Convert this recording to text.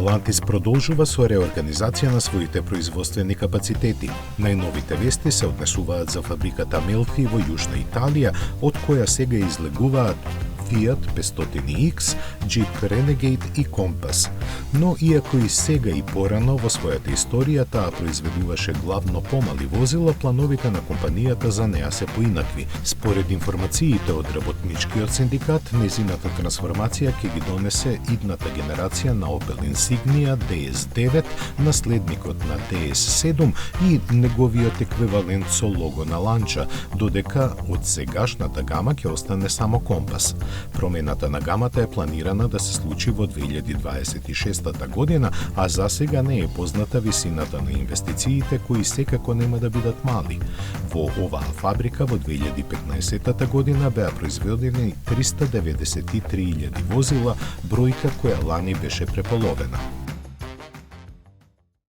Stellantis продолжува со реорганизација на своите производствени капацитети. Најновите вести се однесуваат за фабриката Melfi во Јужна Италија, од која сега излегуваат Fiat 500X, Jeep Renegade и Compass. Но иако и сега и порано во својата историја таа произведуваше главно помали возила, плановите на компанијата за неа се поинакви. Според информациите од работничкиот синдикат, незината трансформација ќе ги донесе идната генерација на Opel Insignia DS9, наследникот на DS7 и неговиот еквивалент со лого на ланча, додека од сегашната гама ќе остане само Compass. Промената на гамата е планирана да се случи во 2026 година, а за сега не е позната висината на инвестициите кои секако нема да бидат мали. Во оваа фабрика во 2015 година беа произведени 393.000 возила, бројка која лани беше преполовена.